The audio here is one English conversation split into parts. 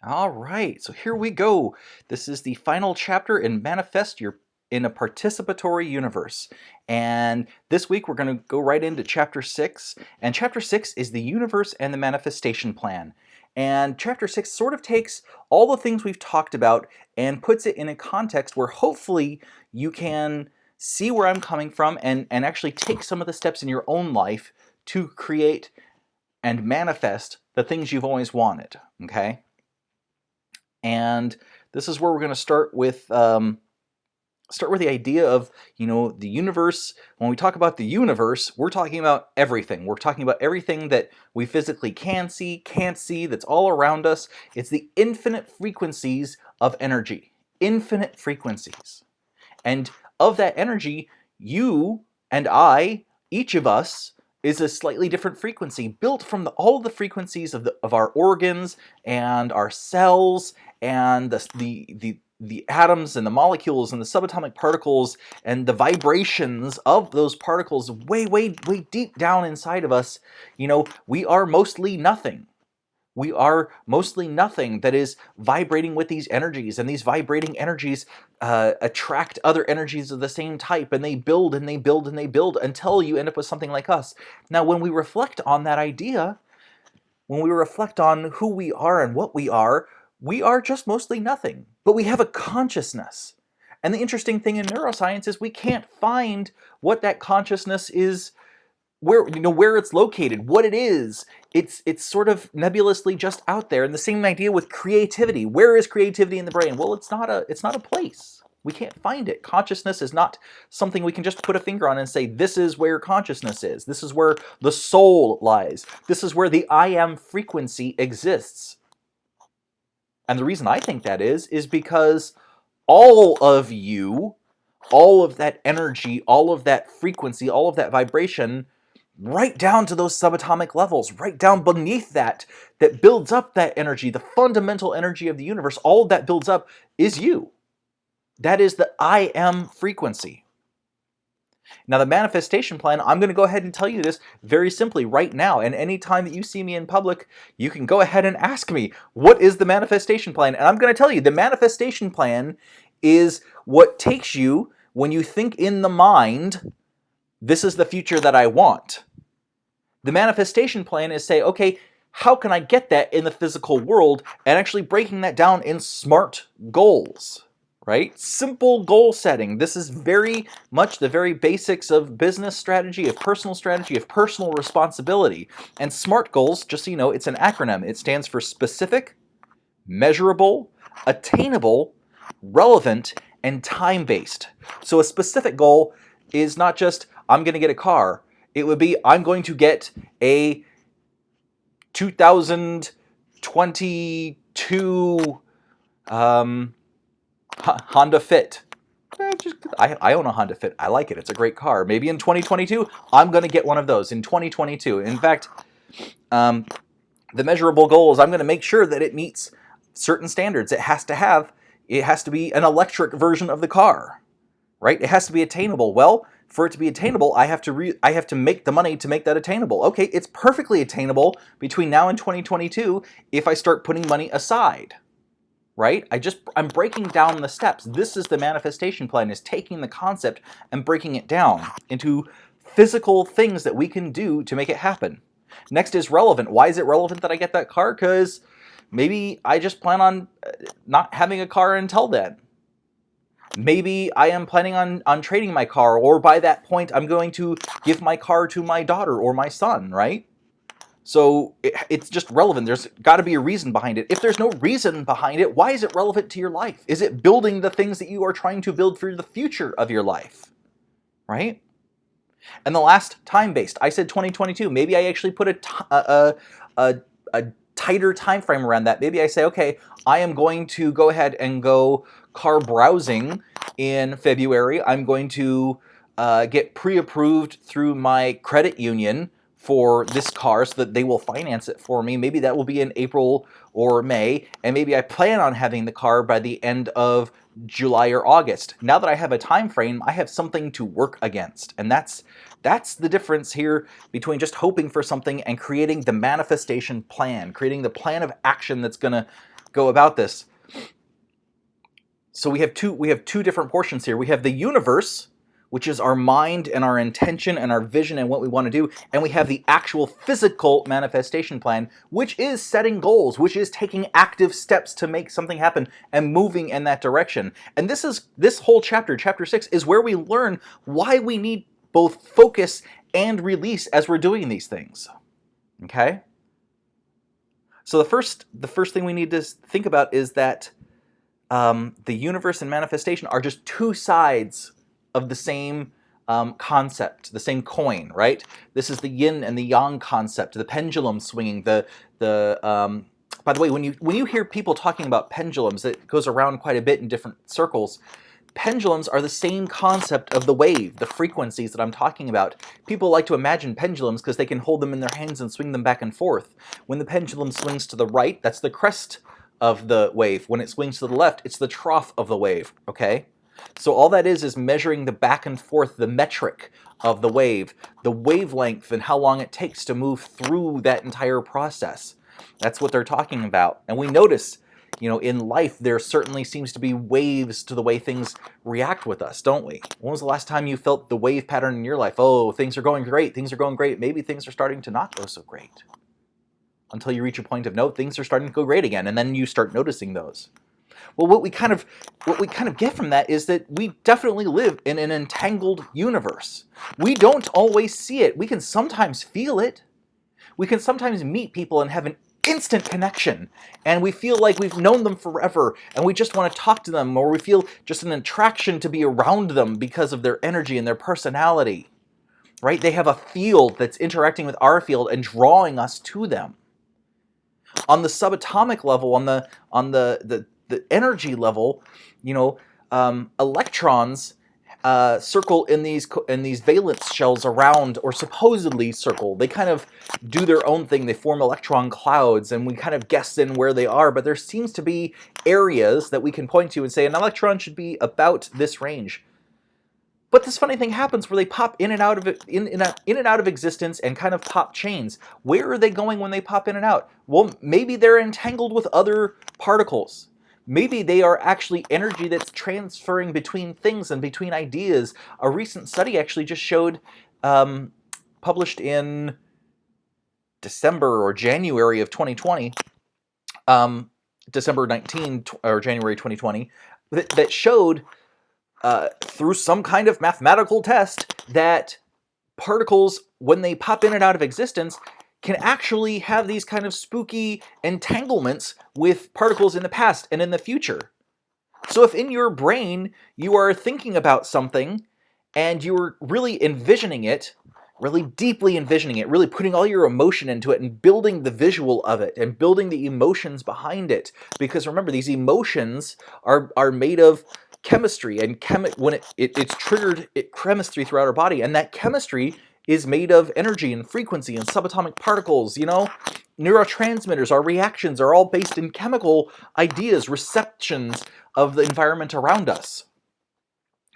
All right, so here we go. This is the final chapter in Manifest Your in a Participatory Universe. And this week we're going to go right into Chapter 6. And Chapter 6 is the universe and the manifestation plan. And Chapter 6 sort of takes all the things we've talked about and puts it in a context where hopefully you can see where I'm coming from and actually take some of the steps in your own life to create and manifest the things you've always wanted, okay? And this is where we're going to start with the idea of, the universe. When we talk about the universe, we're talking about everything. We're talking about everything that we physically can see, can't see, that's all around us. It's the infinite frequencies of energy. Infinite frequencies. And of that energy, you and I, each of us, is a slightly different frequency, built from all the frequencies of our organs and our cells and the atoms and the molecules and the subatomic particles and the vibrations of those particles way, way, way deep down inside of us. We are mostly nothing. We are mostly nothing that is vibrating with these energies, and these vibrating energies attract other energies of the same type, and they build and they build and they build until you end up with something like us. Now, when we reflect on that idea, when we reflect on who we are and what we are just mostly nothing, but we have a consciousness. And the interesting thing in neuroscience is we can't find what that consciousness is, where it's located, what it is. It's sort of nebulously just out there. And the same idea with creativity. Where is creativity in the brain? Well, it's not a place. We can't find it. Consciousness is not something we can just put a finger on and say, this is where consciousness is. This is where the soul lies. This is where the I am frequency exists. And the reason I think that is because all of you, all of that energy, all of that frequency, all of that vibration, right down to those subatomic levels, right down beneath that builds up that energy, the fundamental energy of the universe, all of that builds up is you. That is the I am frequency. Now, the manifestation plan, I'm going to go ahead and tell you this very simply right now. And anytime that you see me in public, you can go ahead and ask me, what is the manifestation plan? And I'm going to tell you, the manifestation plan is what takes you when you think in the mind, this is the future that I want. The manifestation plan is say, okay, how can I get that in the physical world, and actually breaking that down in SMART goals, right? Simple goal setting. This is very much the very basics of business strategy, of personal responsibility. And SMART goals, just so you know, it's an acronym. It stands for specific, measurable, attainable, relevant, and time-based. So a specific goal is not just, I'm going to get a car. It would be, I'm going to get a 2022 Honda Fit. I own a Honda Fit. I like it. It's a great car. Maybe in 2022, I'm going to get one of those. In 2022. In fact, the measurable goal is I'm going to make sure that it meets certain standards. It has to be an electric version of the car, right? It has to be attainable. Well, for it to be attainable, I have to make the money to make that attainable. Okay, it's perfectly attainable between now and 2022 if I start putting money aside, right? I'm breaking down the steps. This is the manifestation plan, is taking the concept and breaking it down into physical things that we can do to make it happen. Next is relevant. Why is it relevant that I get that car? Because maybe I just plan on not having a car until then. Maybe I am planning on trading my car, or by that point I'm going to give my car to my daughter or my son, right? So it's just relevant. There's got to be a reason behind it. If there's no reason behind it, why is it relevant to your life? Is it building the things that you are trying to build for the future of your life, right? And the last, time-based. I said 2022. Maybe I actually put a tighter time frame around that. Maybe I say, okay, I am going to go ahead and go car browsing in February. I'm going to get pre-approved through my credit union for this car so that they will finance it for me. Maybe that will be in April or May, and maybe I plan on having the car by the end of July or August. Now that I have a time frame, I have something to work against. And that's the difference here between just hoping for something and creating the manifestation plan, creating the plan of action that's going to go about this. So we have two different portions here. We have the universe, which is our mind and our intention and our vision and what we want to do, and we have the actual physical manifestation plan, which is setting goals, which is taking active steps to make something happen and moving in that direction. And this whole chapter 6, is where we learn why we need both focus and release as we're doing these things. Okay? So the first thing we need to think about is that the universe and manifestation are just two sides of the same concept, the same coin, right? This is the yin and the yang concept, the pendulum swinging. By the way, when you hear people talking about pendulums, it goes around quite a bit in different circles. Pendulums are the same concept of the wave, the frequencies that I'm talking about. People like to imagine pendulums because they can hold them in their hands and swing them back and forth. When the pendulum swings to the right, that's the crest of the wave. When it swings to the left, it's the trough of the wave, okay? So all that is measuring the back and forth, the metric of the wave, the wavelength and how long it takes to move through that entire process. That's what they're talking about. And we notice, in life, there certainly seems to be waves to the way things react with us, don't we? When was the last time you felt the wave pattern in your life? Oh, things are going great, things are going great. Maybe things are starting to not go so great. Until you reach a point of, no, things are starting to go great again, and then you start noticing those. Well, what we kind of get from that is that we definitely live in an entangled universe. We don't always see it. We can sometimes feel it. We can sometimes meet people and have an instant connection, and we feel like we've known them forever, and we just want to talk to them, or we feel just an attraction to be around them because of their energy and their personality, right? They have a field that's interacting with our field and drawing us to them. On the subatomic level, on the energy level, electrons circle in these valence shells around, or supposedly circle. They kind of do their own thing. They form electron clouds, and we kind of guess in where they are. But there seems to be areas that we can point to and say an electron should be about this range. But this funny thing happens where they pop in and out of it, in and out of existence, and kind of pop chains. Where are they going when they pop in and out? Well, maybe they're entangled with other particles. Maybe they are actually energy that's transferring between things and between ideas. A recent study actually just showed, published in December or January of 2020, December 19 or January 2020, that showed through some kind of mathematical test that particles, when they pop in and out of existence, can actually have these kind of spooky entanglements with particles in the past and in the future. So if in your brain you are thinking about something and you're really envisioning it, really deeply envisioning it, really putting all your emotion into it and building the visual of it and building the emotions behind it, because remember, these emotions are made of chemistry, and when it's triggered chemistry throughout our body, and that chemistry is made of energy and frequency and subatomic particles. Neurotransmitters, our reactions are all based in chemical ideas, receptions of the environment around us.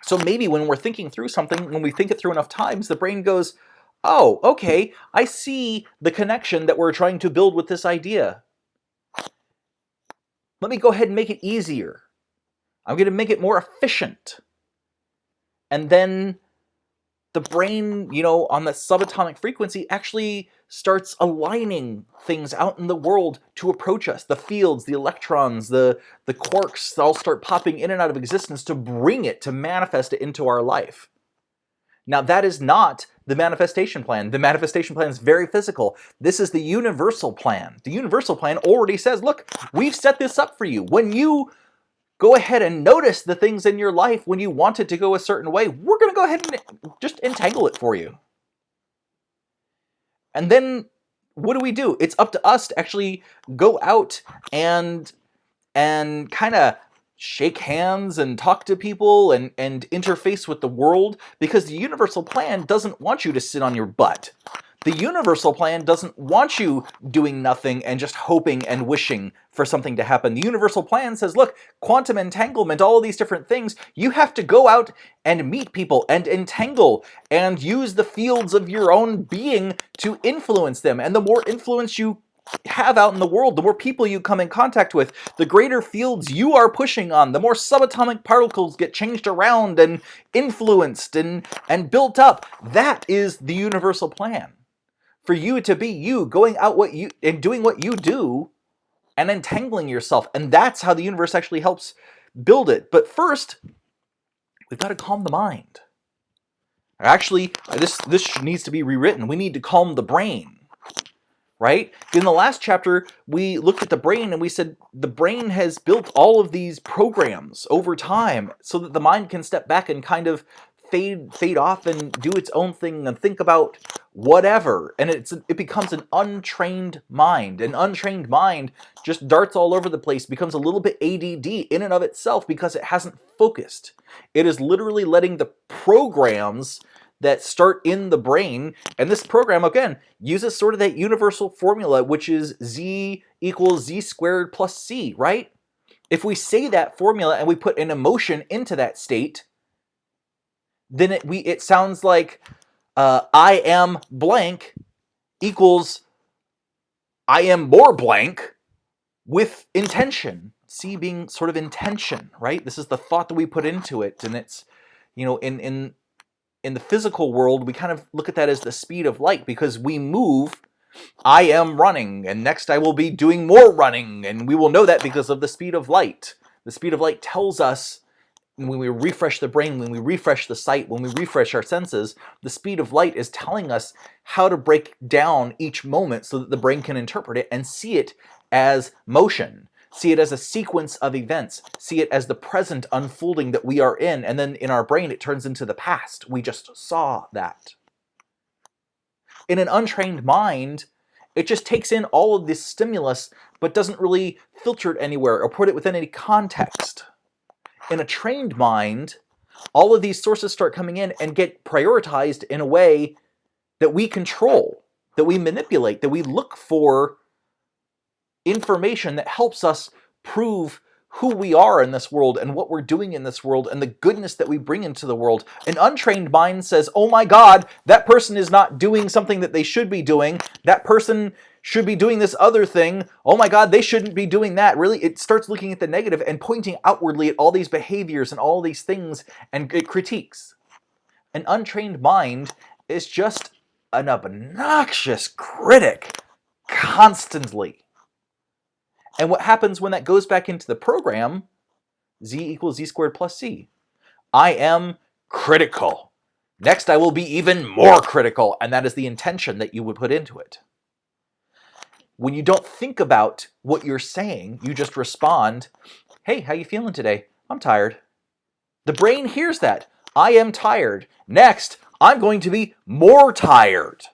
So maybe when we're thinking through something, when we think it through enough times, the brain goes, oh, okay, I see the connection that we're trying to build with this idea. Let me go ahead and make it easier. I'm going to make it more efficient. And then the brain, on the subatomic frequency, actually starts aligning things out in the world to approach us. The fields, the electrons, the quarks all start popping in and out of existence to bring it, to manifest it into our life. Now, that is not the manifestation plan. The manifestation plan is very physical. This is the universal plan. The universal plan already says, look, we've set this up for you. When you go ahead and notice the things in your life when you want it to go a certain way, we're going to go ahead and just entangle it for you. And then what do? It's up to us to actually go out and kind of shake hands and talk to people and interface with the world, because the universal plan doesn't want you to sit on your butt. The universal plan doesn't want you doing nothing and just hoping and wishing for something to happen. The universal plan says, look, quantum entanglement, all of these different things, you have to go out and meet people and entangle and use the fields of your own being to influence them. And the more influence you have out in the world, the more people you come in contact with, the greater fields you are pushing on, the more subatomic particles get changed around and influenced and built up. That is the universal plan. For you to be you, going out and doing what you do and entangling yourself. And that's how the universe actually helps build it. But first, we've got to calm the mind. Actually, this needs to be rewritten. We need to calm the brain. Right? In the last chapter, we looked at the brain and we said the brain has built all of these programs over time so that the mind can step back and kind of fade off and do its own thing and think about whatever. And it becomes an untrained mind. An untrained mind just darts all over the place, becomes a little bit ADD in and of itself because it hasn't focused. It is literally letting the programs that start in the brain, and this program, again, uses sort of that universal formula, which is z equals z squared plus c, right? If we say that formula and we put an emotion into that state, then it sounds like I am blank equals I am more blank with intention. C being sort of intention, right? This is the thought that we put into it, and it's, in the physical world, we kind of look at that as the speed of light because we move. I am running, and next I will be doing more running, and we will know that because of the speed of light. The speed of light tells us, when we refresh the brain, when we refresh the sight, when we refresh our senses, the speed of light is telling us how to break down each moment so that the brain can interpret it and see it as motion. See it as a sequence of events. See it as the present unfolding that we are in. And then in our brain, it turns into the past. We just saw that. In an untrained mind, it just takes in all of this stimulus, but doesn't really filter it anywhere or put it within any context. In a trained mind, all of these sources start coming in and get prioritized in a way that we control, that we manipulate, that we look for information that helps us prove who we are in this world and what we're doing in this world and the goodness that we bring into the world. An untrained mind says, oh my God, that person is not doing something that they should be doing. That person should be doing this other thing. Oh my God, they shouldn't be doing that. Really, it starts looking at the negative and pointing outwardly at all these behaviors and all these things, and it critiques. An untrained mind is just an obnoxious critic constantly. And what happens when that goes back into the program, z equals z squared plus c. I am critical. Next, I will be even more critical, and that is the intention that you would put into it. When you don't think about what you're saying, you just respond, hey, how you feeling today? I'm tired. The brain hears that. I am tired. Next, I'm going to be more tired.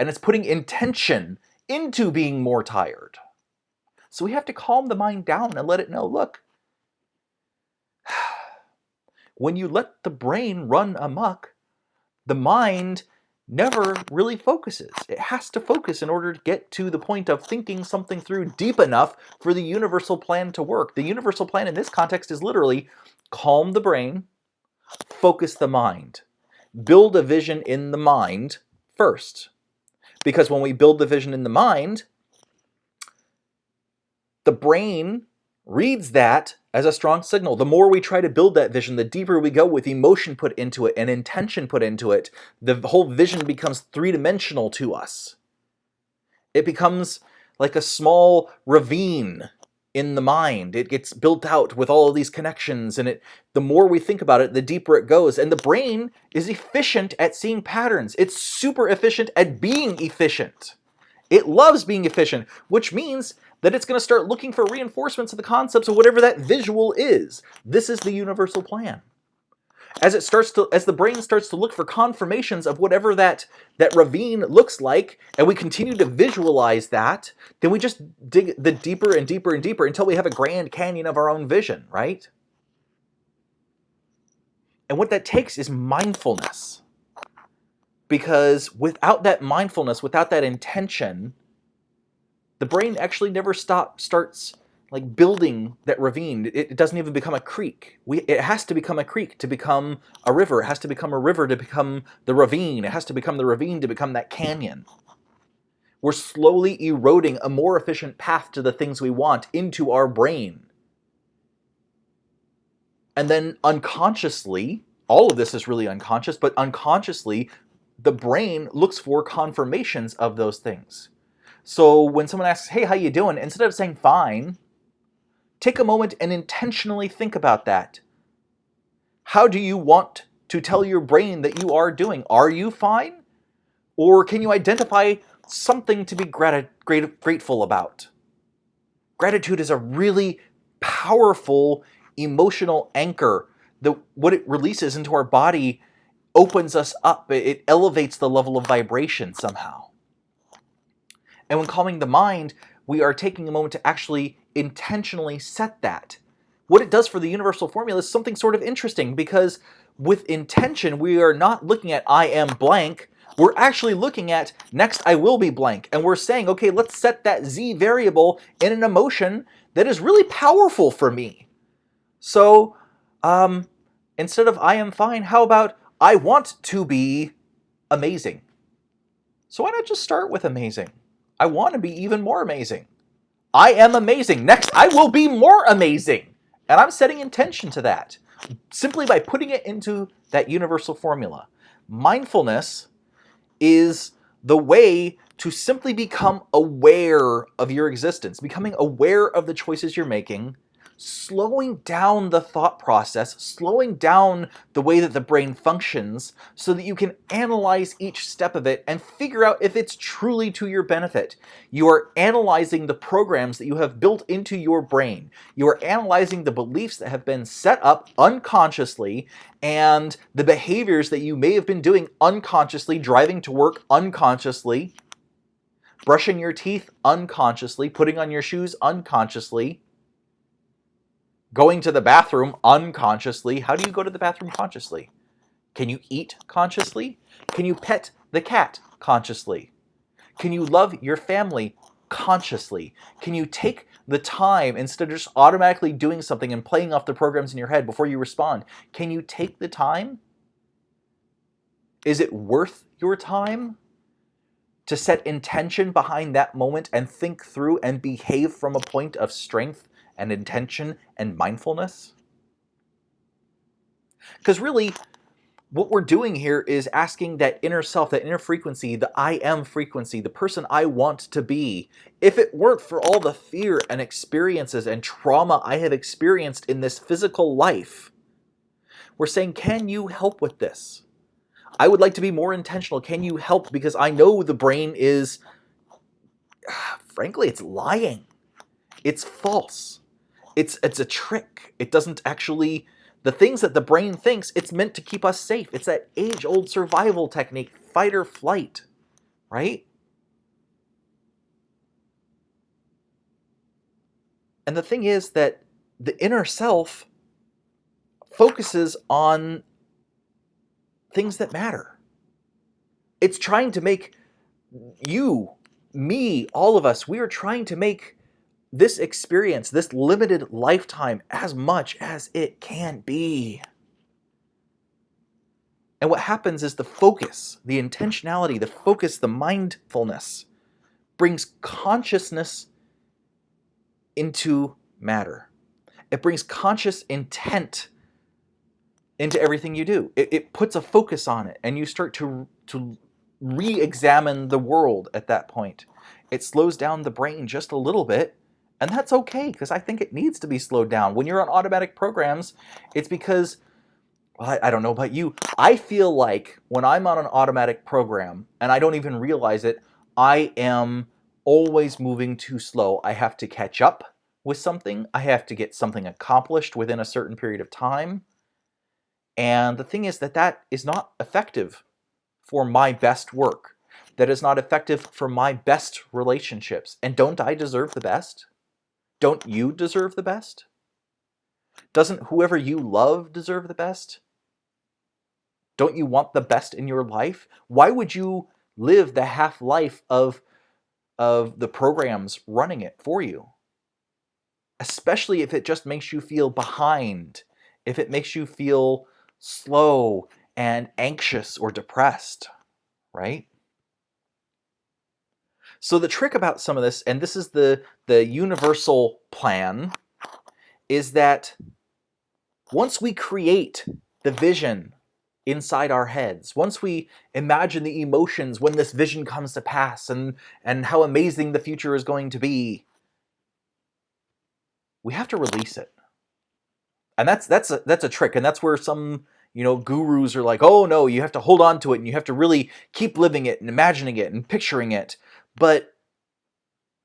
And it's putting intention into being more tired. So we have to calm the mind down and let it know, look, when you let the brain run amok, the mind never really focuses. It has to focus in order to get to the point of thinking something through deep enough for the universal plan to work. The universal plan in this context is literally calm the brain, focus the mind, build a vision in the mind first. Because when we build the vision in the mind, the brain reads that as a strong signal. The more we try to build that vision, the deeper we go with emotion put into it and intention put into it, the whole vision becomes three-dimensional to us. It becomes like a small ravine in the mind. It gets built out with all of these connections, and the more we think about it, the deeper it goes. And the brain is efficient at seeing patterns. It's super efficient at being efficient. It loves being efficient, which means that it's going to start looking for reinforcements of the concepts of whatever that visual is. This is the universal plan. As the brain starts to look for confirmations of whatever that ravine looks like, and we continue to visualize that, then we just dig the deeper and deeper and deeper until we have a Grand Canyon of our own vision, right? And what that takes is mindfulness. Because without that mindfulness, without that intention, the brain actually never starts like building that ravine. It doesn't even become a creek. It has to become a creek to become a river. It has to become a river to become the ravine. It has to become the ravine to become that canyon. We're slowly eroding a more efficient path to the things we want into our brain. And then unconsciously, all of this is really unconscious, but unconsciously, the brain looks for confirmations of those things. So when someone asks, hey, how you doing? Instead of saying fine, take a moment and intentionally think about that. How do you want to tell your brain that you are doing? Are you fine? Or can you identify something to be grateful about? Gratitude is a really powerful emotional anchor. What it releases into our body opens us up. It elevates the level of vibration somehow. And when calming the mind, we are taking a moment to actually intentionally set that. What it does for the universal formula is something sort of interesting, because with intention, we are not looking at I am blank. We're actually looking at next I will be blank. And we're saying, okay, let's set that Z variable in an emotion that is really powerful for me. So instead of I am fine, how about I want to be amazing? So why not just start with amazing? I want to be even more amazing. I am amazing. Next, I will be more amazing. And I'm setting intention to that simply by putting it into that universal formula. Mindfulness is the way to simply become aware of your existence, becoming aware of the choices you're making, slowing down the thought process, slowing down the way that the brain functions so that you can analyze each step of it and figure out if it's truly to your benefit. You are analyzing the programs that you have built into your brain. You are analyzing the beliefs that have been set up unconsciously and the behaviors that you may have been doing unconsciously, driving to work unconsciously, brushing your teeth unconsciously, putting on your shoes unconsciously, going to the bathroom unconsciously. How do you go to the bathroom consciously? Can you eat consciously? Can you pet the cat consciously? Can you love your family consciously? Can you take the time, instead of just automatically doing something and playing off the programs in your head before you respond? Can you take the time? Is it worth your time to set intention behind that moment and think through and behave from a point of strength and intention and mindfulness? Because really, what we're doing here is asking that inner self, that inner frequency, the I am frequency, the person I want to be. If it weren't for all the fear and experiences and trauma I have experienced in this physical life, we're saying, can you help with this? I would like to be more intentional. Can you help? Because I know the brain is, frankly, it's lying. It's false. It's a trick. It doesn't actually, the things that the brain thinks, it's meant to keep us safe. It's that age-old survival technique, fight or flight, right? And the thing is that the inner self focuses on things that matter. It's trying to make you, me, all of us, we are trying to make this experience, this limited lifetime, as much as it can be. And what happens is the focus, the intentionality, the focus, the mindfulness brings consciousness into matter. It brings conscious intent into everything you do. It puts a focus on it, and you start to re-examine the world at that point. It slows down the brain just a little bit, and that's okay, because I think it needs to be slowed down. When you're on automatic programs, it's because, well, I don't know about you, I feel like when I'm on an automatic program, and I don't even realize it, I am always moving too slow. I have to catch up with something. I have to get something accomplished within a certain period of time. And the thing is that is not effective for my best work. That is not effective for my best relationships. And don't I deserve the best? Don't you deserve the best? Doesn't whoever you love deserve the best? Don't you want the best in your life? Why would you live the half-life of the programs running it for you? Especially if it just makes you feel behind, if it makes you feel slow and anxious or depressed, right? So the trick about some of this, and this is the universal plan, is that once we create the vision inside our heads, once we imagine the emotions when this vision comes to pass and how amazing the future is going to be, we have to release it. And that's a trick, and that's where some gurus are like, oh no, you have to hold on to it and you have to really keep living it and imagining it and picturing it. But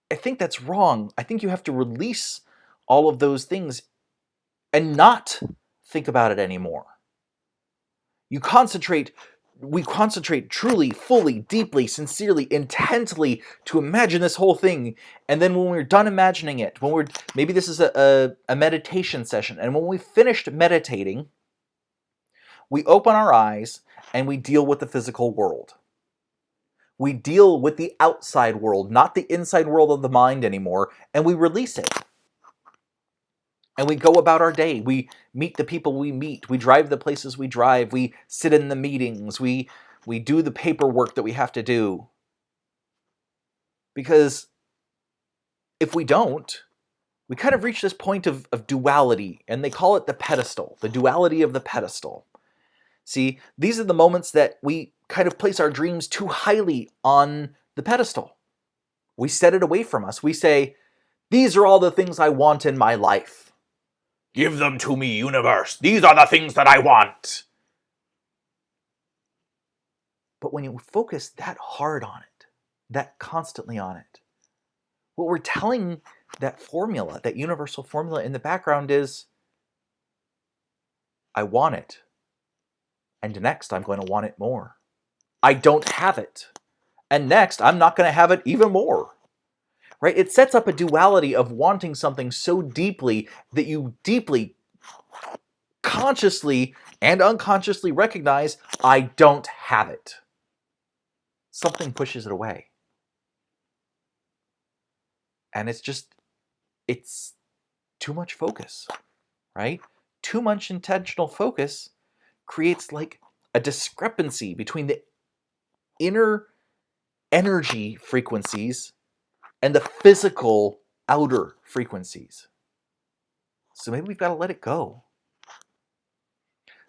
I think that's wrong. I think you have to release all of those things and not think about it anymore. We concentrate truly, fully, deeply, sincerely, intently to imagine this whole thing. And then when we're done imagining it, maybe this is a meditation session, and when we finished meditating, we open our eyes and we deal with the physical world. We deal with the outside world, not the inside world of the mind anymore, and we release it. And we go about our day. We meet the people we meet. We drive the places we drive. We sit in the meetings. We do the paperwork that we have to do. Because if we don't, we kind of reach this point of duality, and they call it the pedestal, the duality of the pedestal. See, these are the moments that we kind of place our dreams too highly on the pedestal. We set it away from us. We say, these are all the things I want in my life. Give them to me, universe. These are the things that I want. But when you focus that hard on it, that constantly on it, what we're telling that formula, that universal formula in the background is, I want it. And next, I'm going to want it more. I don't have it. And next, I'm not going to have it even more. Right? It sets up a duality of wanting something so deeply that you deeply, consciously and unconsciously recognize, I don't have it. Something pushes it away. And it's too much focus, right? Too much intentional focus creates like a discrepancy between the inner energy frequencies and the physical outer frequencies. So maybe we've got to let it go.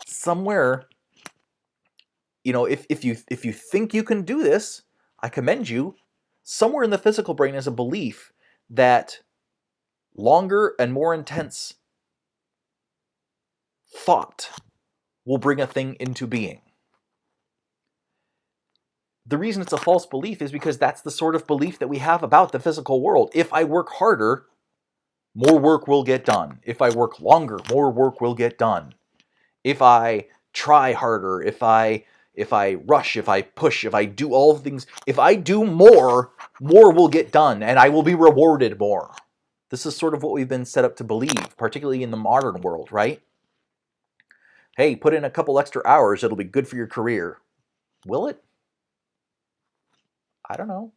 Somewhere, if you think you can do this, I commend you. Somewhere in the physical brain is a belief that longer and more intense thought will bring a thing into being. The reason it's a false belief is because that's the sort of belief that we have about the physical world. If I work harder, more work will get done. If I work longer, more work will get done. If I try harder, if I rush, if I push, if I do all the things, if I do more will get done, and I will be rewarded more. This is sort of what we've been set up to believe, particularly in the modern world, right? Hey, put in a couple extra hours, it'll be good for your career. Will it? I don't know.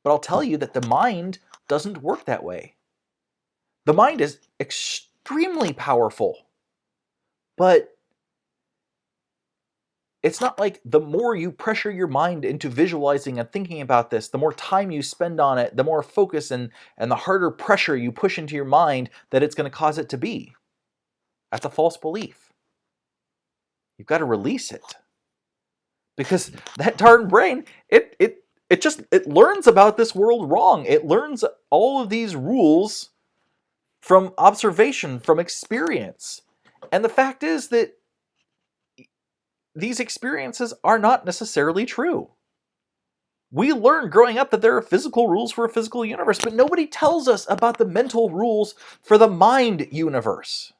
But I'll tell you that the mind doesn't work that way. The mind is extremely powerful. But it's not like the more you pressure your mind into visualizing and thinking about this, the more time you spend on it, the more focus and the harder pressure you push into your mind that it's going to cause it to be. That's a false belief. You've got to release it. Because that darn brain, it learns about this world wrong. It learns all of these rules from observation, from experience. And the fact is that these experiences are not necessarily true. We learn growing up that there are physical rules for a physical universe, but nobody tells us about the mental rules for the mind universe,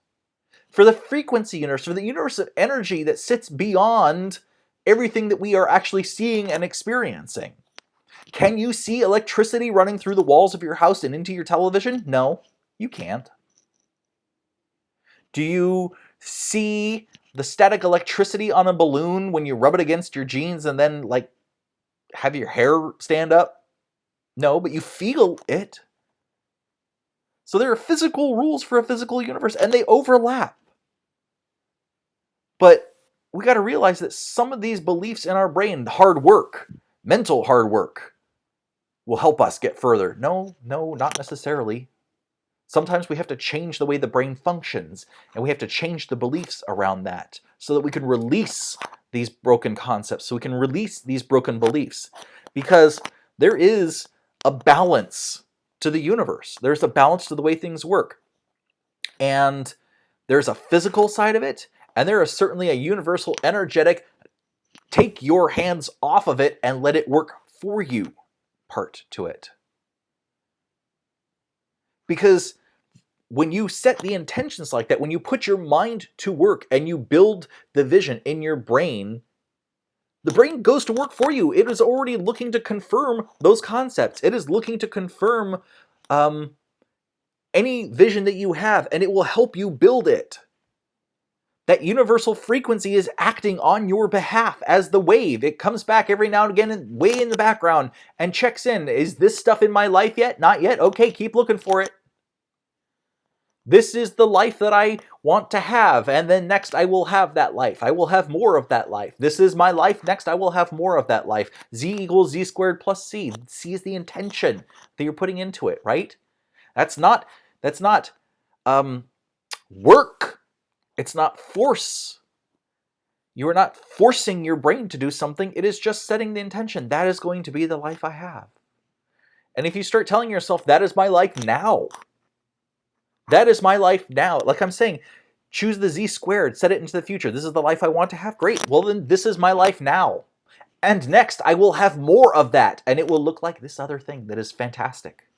for the frequency universe, for the universe of energy that sits beyond everything that we are actually seeing and experiencing. Can you see electricity running through the walls of your house and into your television? No, you can't. Do you see the static electricity on a balloon when you rub it against your jeans and then have your hair stand up? No, but you feel it. So there are physical rules for a physical universe, and they overlap. But we got to realize that some of these beliefs in our brain, hard work, mental hard work, will help us get further. No, not necessarily. Sometimes we have to change the way the brain functions, and we have to change the beliefs around that so that we can release these broken concepts, so we can release these broken beliefs. Because there is a balance to the universe. There's a balance to the way things work. And there's a physical side of it, and there is certainly a universal, energetic, take your hands off of it and let it work for you part to it. Because when you set the intentions like that, when you put your mind to work and you build the vision in your brain, the brain goes to work for you. It is already looking to confirm those concepts. It is looking to confirm any vision that you have, and it will help you build it. That universal frequency is acting on your behalf as the wave. It comes back every now and again, way in the background, and checks in. Is this stuff in my life yet? Not yet? Okay, keep looking for it. This is the life that I want to have, and then next I will have that life. I will have more of that life. This is my life, next I will have more of that life. Z equals Z squared plus C. C is the intention that you're putting into it, right? That's not work. It's not force. You are not forcing your brain to do something. It is just setting the intention. That is going to be the life I have. And if you start telling yourself, that is my life now. That is my life now. Like I'm saying, choose the Z squared, set it into the future. This is the life I want to have. Great. Well, then this is my life now. And next, I will have more of that. And it will look like this other thing that is fantastic.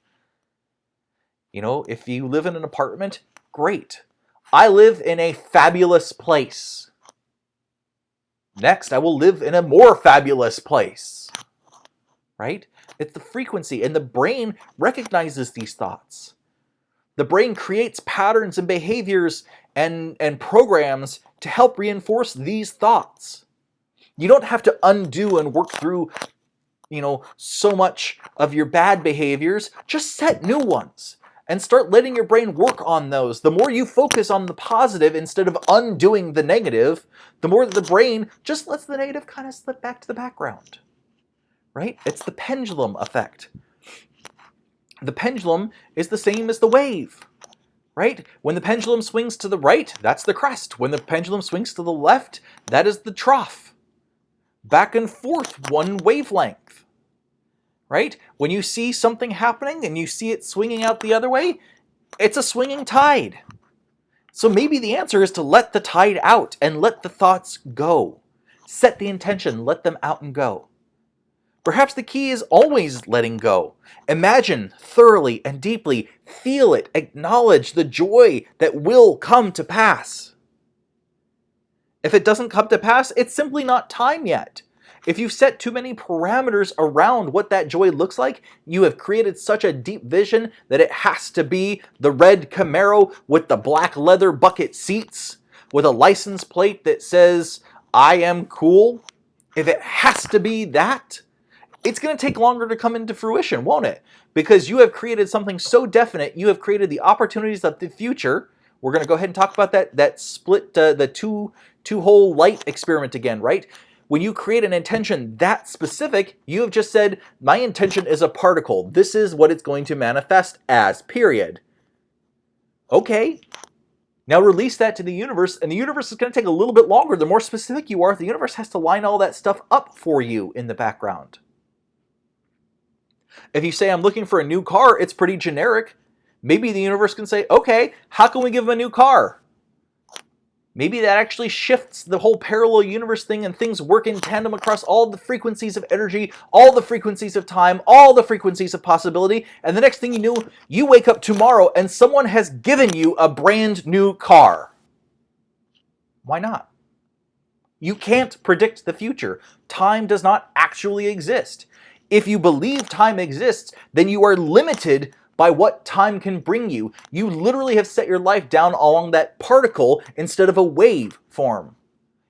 You know, if you live in an apartment, great. I live in a fabulous place. Next, I will live in a more fabulous place. Right? It's the frequency, and the brain recognizes these thoughts. The brain creates patterns and behaviors and programs to help reinforce these thoughts. You don't have to undo and work through, so much of your bad behaviors. Just set new ones and start letting your brain work on those. The more you focus on the positive instead of undoing the negative, the more the brain just lets the negative kind of slip back to the background. Right? It's the pendulum effect. The pendulum is the same as the wave, right? When the pendulum swings to the right, that's the crest. When the pendulum swings to the left, that is the trough. Back and forth, one wavelength, right? When you see something happening and you see it swinging out the other way, it's a swinging tide. So maybe the answer is to let the tide out and let the thoughts go. Set the intention, let them out and go. Perhaps the key is always letting go. Imagine thoroughly and deeply, feel it, acknowledge the joy that will come to pass. If it doesn't come to pass, it's simply not time yet. If you've set too many parameters around what that joy looks like, you have created such a deep vision that it has to be the red Camaro with the black leather bucket seats, with a license plate that says, I am cool. If it has to be that, it's going to take longer to come into fruition, won't it? Because you have created something so definite, you have created the opportunities of the future. We're going to go ahead and talk about that split, the two-hole light experiment again, right? When you create an intention that specific, you have just said, my intention is a particle. This is what it's going to manifest as, period. Okay. Now release that to the universe, and the universe is going to take a little bit longer. The more specific you are, the universe has to line all that stuff up for you in the background. If you say, I'm looking for a new car, it's pretty generic. Maybe the universe can say, okay, how can we give him a new car? Maybe that actually shifts the whole parallel universe thing and things work in tandem across all the frequencies of energy, all the frequencies of time, all the frequencies of possibility. And the next thing you know, you wake up tomorrow and someone has given you a brand new car. Why not? You can't predict the future. Time does not actually exist. If you believe time exists, then you are limited by what time can bring you. You literally have set your life down along that particle instead of a wave form.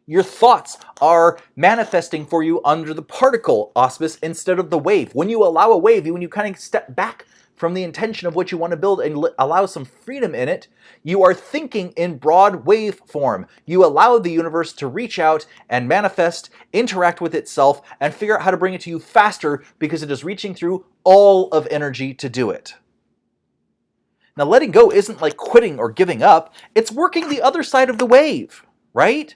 Your thoughts are manifesting for you under the particle auspice instead of the wave. When you allow a wave, when you kind of step back from the intention of what you want to build and allow some freedom in it, you are thinking in broad wave form. You allow the universe to reach out and manifest, interact with itself, and figure out how to bring it to you faster because it is reaching through all of energy to do it. Now, letting go isn't like quitting or giving up. It's working the other side of the wave, right?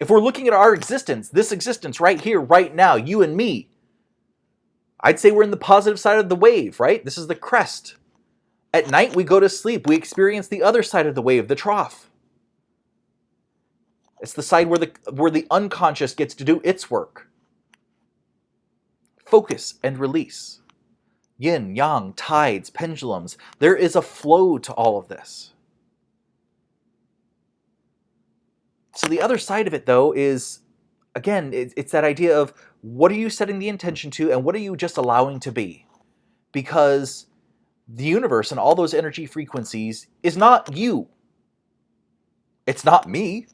If we're looking at our existence, this existence right here, right now, you and me, I'd say we're in the positive side of the wave, right? This is the crest. At night, we go to sleep. We experience the other side of the wave, the trough. It's the side where the unconscious gets to do its work. Focus and release. Yin, yang, tides, pendulums. There is a flow to all of this. So the other side of it, though, is, again, it's that idea of what are you setting the intention to and what are you just allowing to be? Because the universe and all those energy frequencies is not you. It's not me.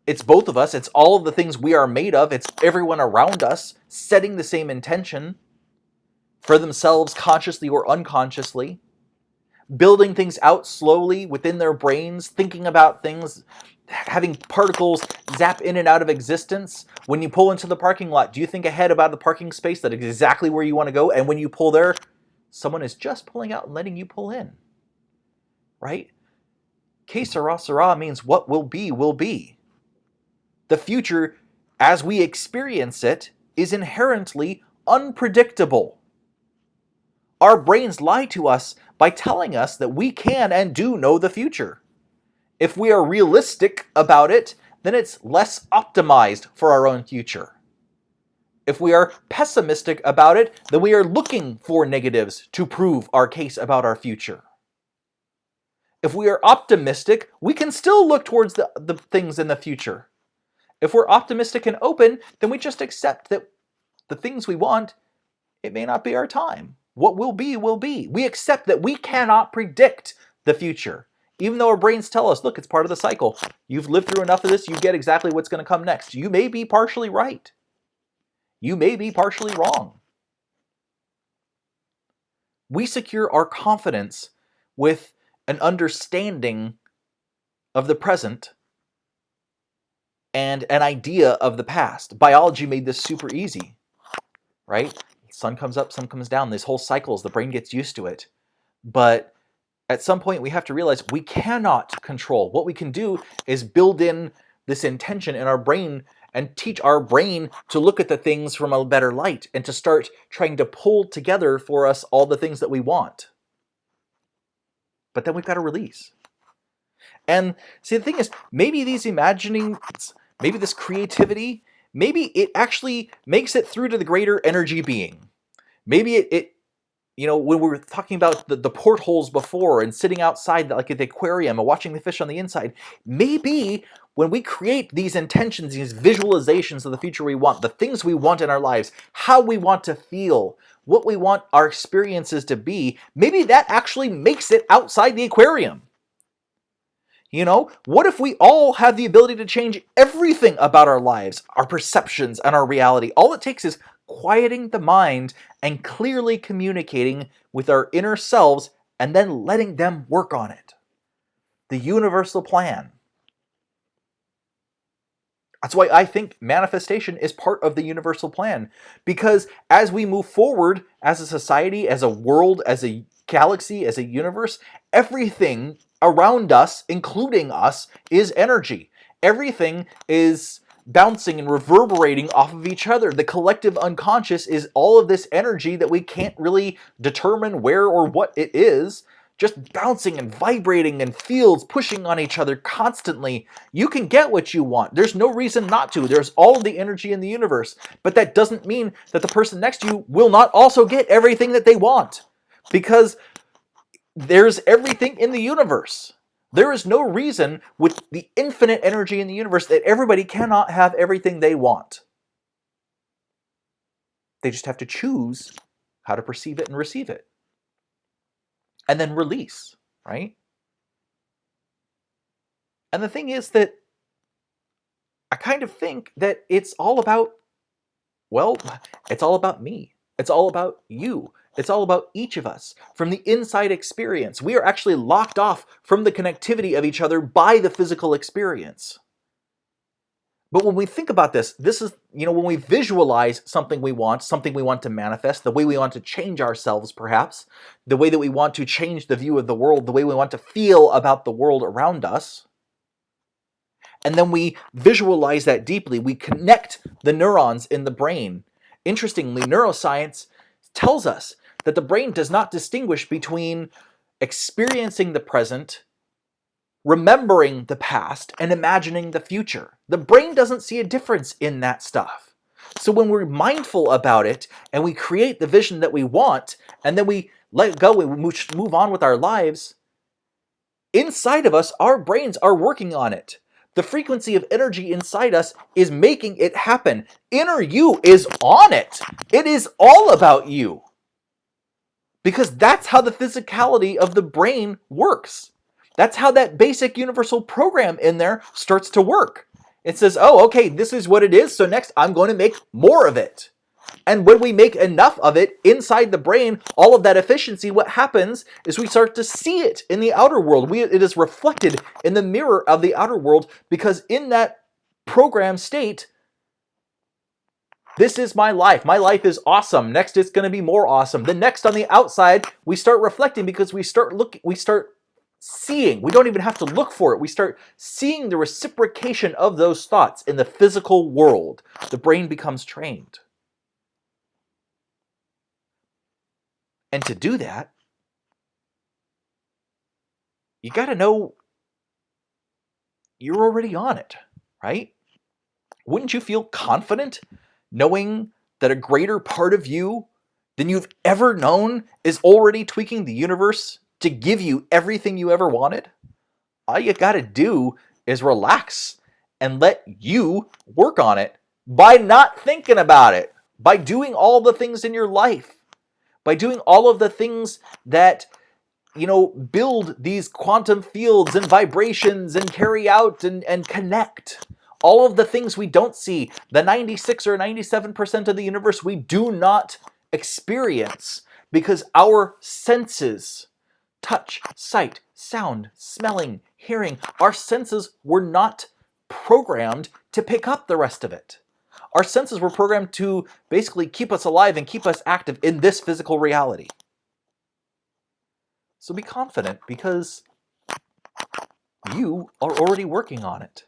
It's both of us. It's all of the things we are made of. It's everyone around us setting the same intention for themselves, consciously or unconsciously, building things out slowly within their brains, thinking about things, having particles zap in and out of existence. When you pull into the parking lot, do you think ahead about the parking space that is exactly where you want to go? And when you pull there, someone is just pulling out and letting you pull in, right? Que sera, sera means what will be, will be. The future, as we experience it, is inherently unpredictable. Our brains lie to us by telling us that we can and do know the future. If we are realistic about it, then it's less optimized for our own future. If we are pessimistic about it, then we are looking for negatives to prove our case about our future. If we are optimistic, we can still look towards the things in the future. If we're optimistic and open, then we just accept that the things we want, it may not be our time. What will be, will be. We accept that we cannot predict the future. Even though our brains tell us, look, it's part of the cycle. You've lived through enough of this, you get exactly what's going to come next. You may be partially right. You may be partially wrong. We secure our confidence with an understanding of the present and an idea of the past. Biology made this super easy, right? Sun comes up, sun comes down. This whole cycles, the brain gets used to it. But at some point, we have to realize we cannot control. What we can do is build in this intention in our brain and teach our brain to look at the things from a better light and to start trying to pull together for us all the things that we want. But then we've got to release. And see, the thing is, maybe these imaginings, maybe this creativity, maybe it actually makes it through to the greater energy being. Maybe it when we were talking about the portholes before and sitting outside like at the aquarium and watching the fish on the inside, maybe when we create these intentions, these visualizations of the future we want, the things we want in our lives, how we want to feel, what we want our experiences to be, maybe that actually makes it outside the aquarium. What if we all have the ability to change everything about our lives, our perceptions, and our reality? All it takes is quieting the mind and clearly communicating with our inner selves and then letting them work on it. The universal plan. That's why I think manifestation is part of the universal plan. Because as we move forward as a society, as a world, as a galaxy, as a universe, everything around us, including us, is energy. Everything is bouncing and reverberating off of each other. The collective unconscious is all of this energy that we can't really determine where or what it is, just bouncing and vibrating and fields pushing on each other constantly. You can get what you want. There's no reason not to. There's all of the energy in the universe. But that doesn't mean that the person next to you will not also get everything that they want. Because there's everything in the universe. There is no reason with the infinite energy in the universe that everybody cannot have everything they want. They just have to choose how to perceive it and receive it. And then release, right? And the thing is that I kind of think that it's all about me. It's all about you. It's all about each of us. From the inside experience, we are actually locked off from the connectivity of each other by the physical experience. But when we think about this is, when we visualize something we want to manifest, the way we want to change ourselves perhaps, the way that we want to change the view of the world, the way we want to feel about the world around us, and then we visualize that deeply, we connect the neurons in the brain. Interestingly, neuroscience tells us that the brain does not distinguish between experiencing the present, remembering the past, and imagining the future. The brain doesn't see a difference in that stuff. So when we're mindful about it and we create the vision that we want, and then we let it go, we move on with our lives, inside of us, our brains are working on it. The frequency of energy inside us is making it happen. Inner you is on it. It is all about you. Because that's how the physicality of the brain works. That's how that basic universal program in there starts to work. It says, oh, okay, this is what it is, so next I'm going to make more of it. And when we make enough of it inside the brain, all of that efficiency, what happens is we start to see it in the outer world. It is reflected in the mirror of the outer world, because in that program state, this is my life. My life is awesome. Next, it's going to be more awesome. The next on the outside, we start reflecting because we start seeing. We don't even have to look for it. We start seeing the reciprocation of those thoughts in the physical world. The brain becomes trained. And to do that, you got to know you're already on it, right? Wouldn't you feel confident knowing that a greater part of you than you've ever known is already tweaking the universe to give you everything you ever wanted? All you got to do is relax and let you work on it by not thinking about it, by doing all the things in your life, by doing all of the things that, build these quantum fields and vibrations and carry out and connect. All of the things we don't see, the 96 or 97% of the universe we do not experience because our senses, touch, sight, sound, smelling, hearing, our senses were not programmed to pick up the rest of it. Our senses were programmed to basically keep us alive and keep us active in this physical reality. So be confident because you are already working on it.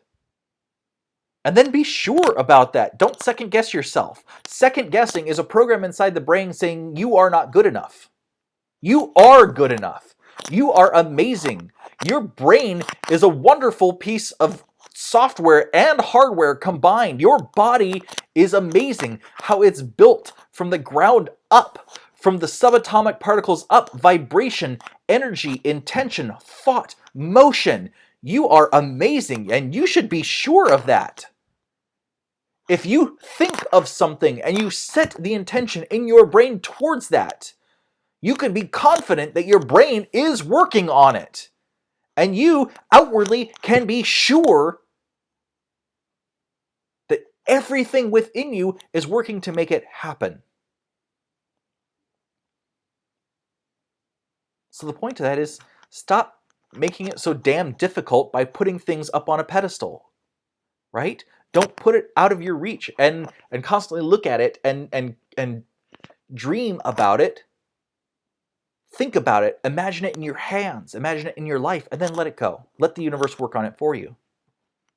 And then be sure about that. Don't second guess yourself. Second guessing is a program inside the brain saying you are not good enough. You are good enough. You are amazing. Your brain is a wonderful piece of software and hardware combined. Your body is amazing. How it's built from the ground up, from the subatomic particles up, vibration, energy, intention, thought, motion. You are amazing, and you should be sure of that. If you think of something and you set the intention in your brain towards that, you can be confident that your brain is working on it. And you outwardly can be sure that everything within you is working to make it happen. So the point of that is, stop making it so damn difficult by putting things up on a pedestal, right? Don't put it out of your reach and constantly look at it and dream about it. Think about it. Imagine it in your hands. Imagine it in your life, and then let it go. Let the universe work on it for you.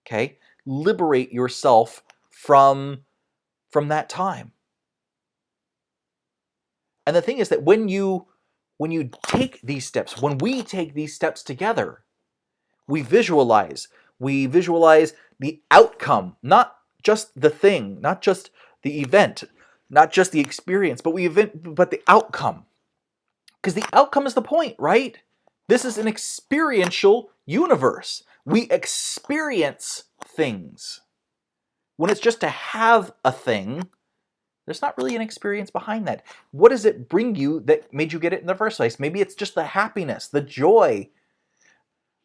Okay? Liberate yourself from that time. And the thing is that when you take these steps, when we take these steps together, we visualize the outcome, not just the thing, not just the event, not just the experience, but the outcome. Because the outcome is the point, right? This is an experiential universe. We experience things. When it's just to have a thing, there's not really an experience behind that. What does it bring you that made you get it in the first place? Maybe it's just the happiness, the joy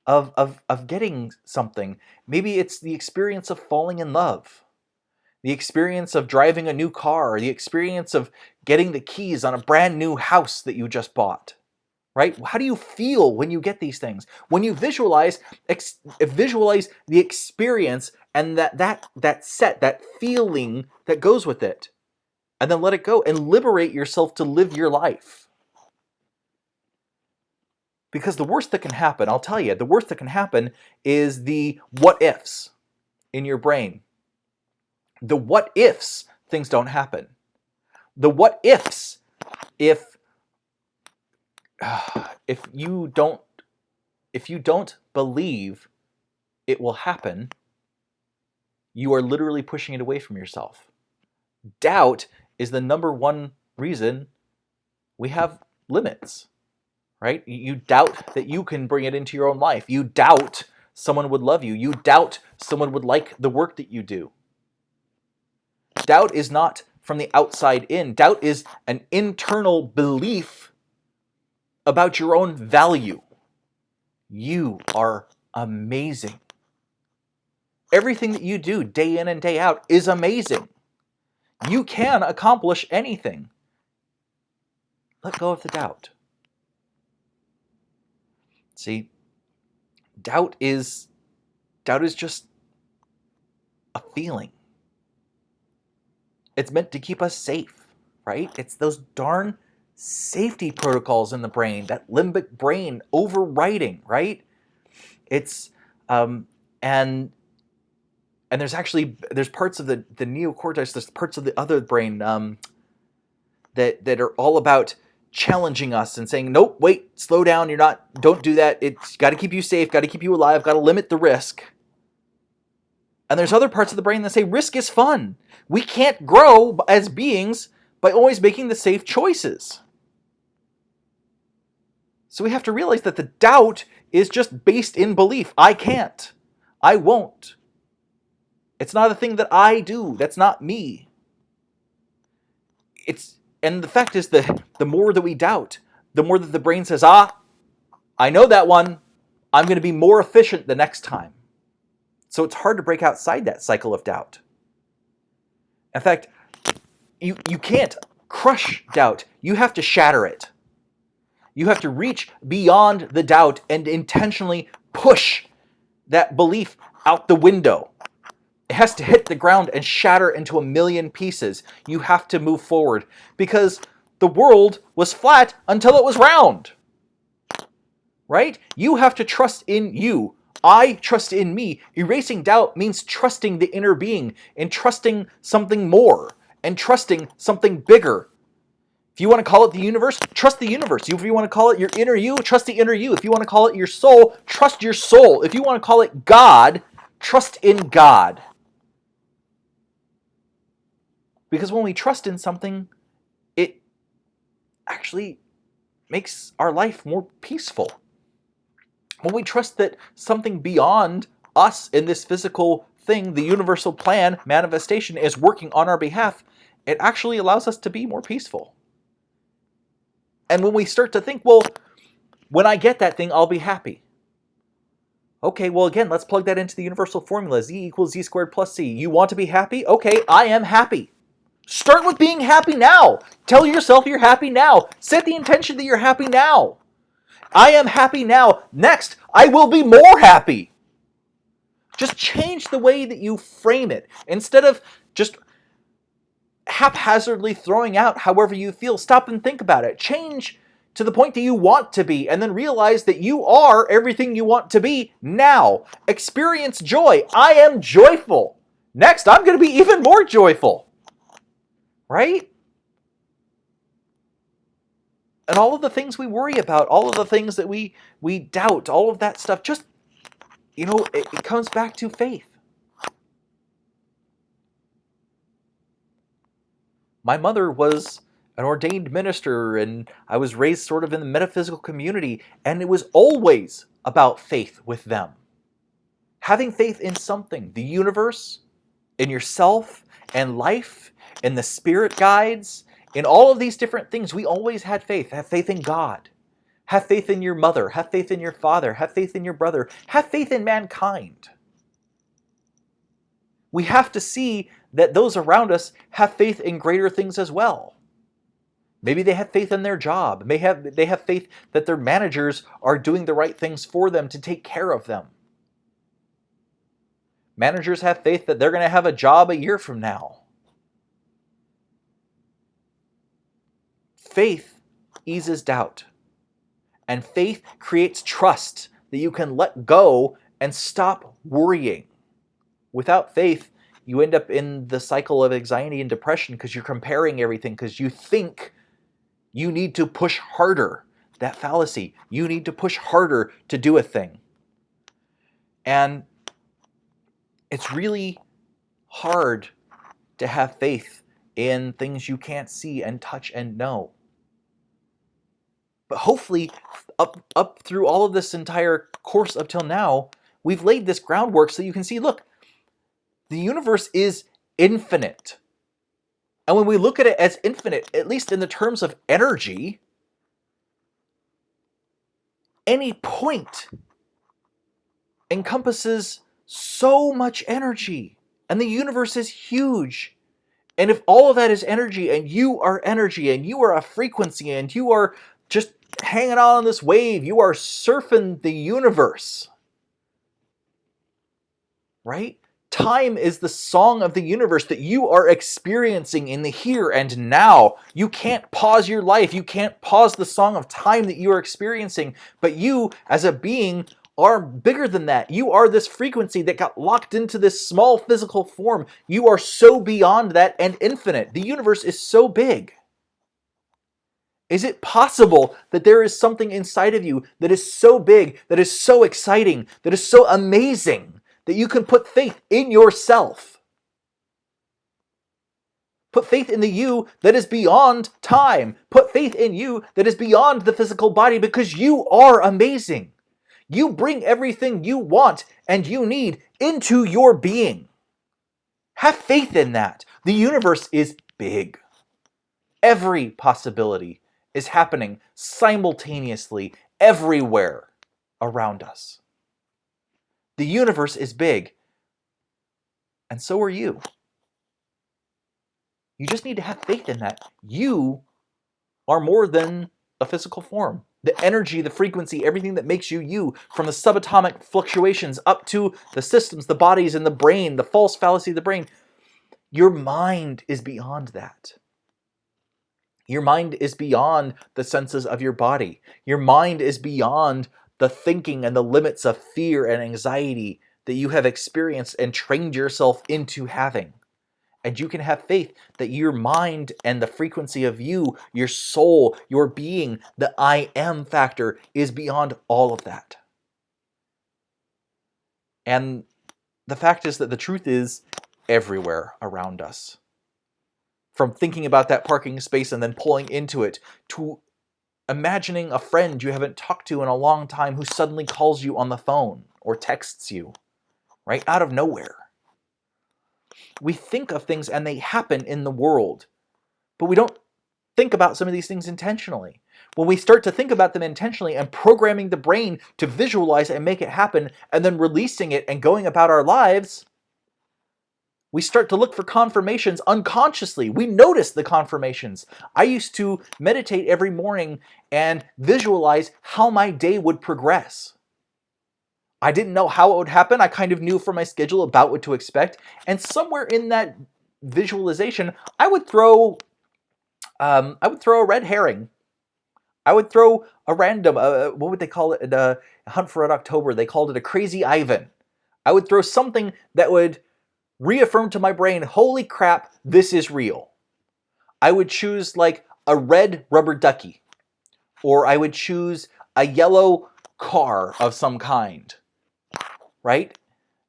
of getting something. Maybe it's the experience of falling in love, the experience of driving a new car, the experience of getting the keys on a brand new house that you just bought, right? How do you feel when you get these things? When you visualize the experience and that feeling that goes with it, and then let it go and liberate yourself to live your life. Because the worst that can happen, I'll tell you, the worst that can happen is the what ifs in your brain. The what ifs, things don't happen. The what ifs, if you don't believe it will happen, you are literally pushing it away from yourself. Doubt is the number one reason we have limits, right? You doubt that you can bring it into your own life. You doubt someone would love you. You doubt someone would like the work that you do. Doubt is not from the outside in. Doubt is an internal belief about your own value. You are amazing. Everything that you do day in and day out is amazing. You can accomplish anything. Let go of the doubt. See, doubt is just a feeling. It's meant to keep us safe, right? It's those darn safety protocols in the brain, that limbic brain overriding, right? It's and there's parts of the neocortex, there's parts of the other brain that are all about challenging us and saying, nope, wait, slow down, don't do that. It's got to keep you safe, got to keep you alive, got to limit the risk. And there's other parts of the brain that say risk is fun. We can't grow as beings by always making the safe choices. So we have to realize that the doubt is just based in belief. I can't. I won't. It's not a thing that I do. That's not me. And the fact is that the more that we doubt, the more that the brain says, I know that one. I'm going to be more efficient the next time. So it's hard to break outside that cycle of doubt. In fact, you can't crush doubt. You have to shatter it. You have to reach beyond the doubt and intentionally push that belief out the window. It has to hit the ground and shatter into a million pieces. You have to move forward because the world was flat until it was round. Right? You have to trust in you. I trust in me. Erasing doubt means trusting the inner being and trusting something more and trusting something bigger. If you want to call it the universe, trust the universe. If you want to call it your inner you, trust the inner you. If you want to call it your soul, trust your soul. If you want to call it God, trust in God. Because when we trust in something, it actually makes our life more peaceful. When we trust that something beyond us in this physical thing, the universal plan, manifestation, is working on our behalf, it actually allows us to be more peaceful. And when we start to think, well, when I get that thing, I'll be happy. Okay, well, again, let's plug that into the universal formula. Z equals Z squared plus C. You want to be happy? Okay, I am happy. Start with being happy now. Tell yourself you're happy now. Set the intention that you're happy now. I am happy now. Next, I will be more happy. Just change the way that you frame it. Instead of just haphazardly throwing out however you feel, stop and think about it. Change to the point that you want to be, and then realize that you are everything you want to be now. Experience joy. I am joyful. Next, I'm going to be even more joyful. Right? And all of the things we worry about, all of the things that we doubt, all of that stuff, just, it comes back to faith. My mother was an ordained minister, and I was raised sort of in the metaphysical community, and it was always about faith with them. Having faith in something, the universe, in yourself, and life, in the spirit guides, in all of these different things, we always had faith. Have faith in God. Have faith in your mother. Have faith in your father. Have faith in your brother. Have faith in mankind. We have to see that those around us have faith in greater things as well. Maybe they have faith in their job. They have faith that their managers are doing the right things for them to take care of them. Managers have faith that they're going to have a job a year from now. Faith eases doubt. And faith creates trust that you can let go and stop worrying. Without faith, you end up in the cycle of anxiety and depression because you're comparing everything, because you think you need to push harder. That fallacy. You need to push harder to do a thing. And it's really hard to have faith in things you can't see and touch and know. But hopefully, up through all of this entire course up till now, we've laid this groundwork so you can see, look, the universe is infinite. And when we look at it as infinite, at least in the terms of energy, any point encompasses so much energy. And the universe is huge. And if all of that is energy, and you are a frequency, and you are just hanging out on this wave, you are surfing the universe, right? Time is the song of the universe that you are experiencing in the here and now. You can't pause your life. You can't pause the song of time that you are experiencing. But you, as a being, are bigger than that. You are this frequency that got locked into this small physical form. You are so beyond that and infinite. The universe is so big. Is it possible that there is something inside of you that is so big, that is so exciting, that is so amazing, that you can put faith in yourself? Put faith in the you that is beyond time. Put faith in you that is beyond the physical body, because you are amazing. You bring everything you want and you need into your being. Have faith in that. The universe is big. Every possibility is happening simultaneously everywhere around us. The universe is big, and so are you. You just need to have faith in that. You are more than a physical form. The energy, the frequency, everything that makes you you, from the subatomic fluctuations up to the systems, the bodies, and the brain, the false fallacy of the brain. Your mind is beyond that. Your mind is beyond the senses of your body. Your mind is beyond the thinking and the limits of fear and anxiety that you have experienced and trained yourself into having. And you can have faith that your mind and the frequency of you, your soul, your being, the I am factor is beyond all of that. And the fact is that the truth is everywhere around us. From thinking about that parking space and then pulling into it, to imagining a friend you haven't talked to in a long time who suddenly calls you on the phone or texts you, right, out of nowhere. We think of things and they happen in the world, but we don't think about some of these things intentionally. When we start to think about them intentionally and programming the brain to visualize and make it happen and then releasing it and going about our lives, we start to look for confirmations unconsciously. We notice the confirmations. I used to meditate every morning and visualize how my day would progress. I didn't know how it would happen. I kind of knew from my schedule about what to expect. And somewhere in that visualization, I would throw a red herring. I would throw a random, what would they call it? Hunt for Red October. They called it a crazy Ivan. I would throw something that would reaffirm to my brain, holy crap, this is real. I would choose like a red rubber ducky, or I would choose a yellow car of some kind, right?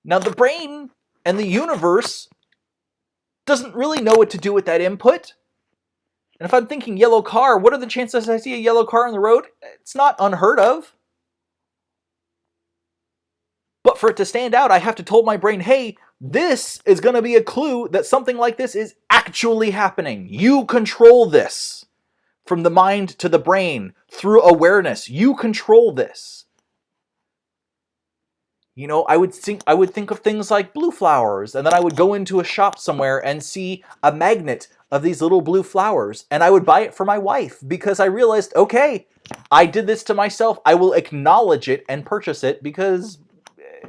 Now the brain and the universe doesn't really know what to do with that input. And if I'm thinking yellow car, what are the chances I see a yellow car on the road? It's not unheard of. But for it to stand out, I have to tell my brain, hey, this is going to be a clue that something like this is actually happening. You control this. From the mind to the brain, through awareness, you control this. I would think of things like blue flowers, and then I would go into a shop somewhere and see a magnet of these little blue flowers, and I would buy it for my wife because I realized, okay, I did this to myself. I will acknowledge it and purchase it because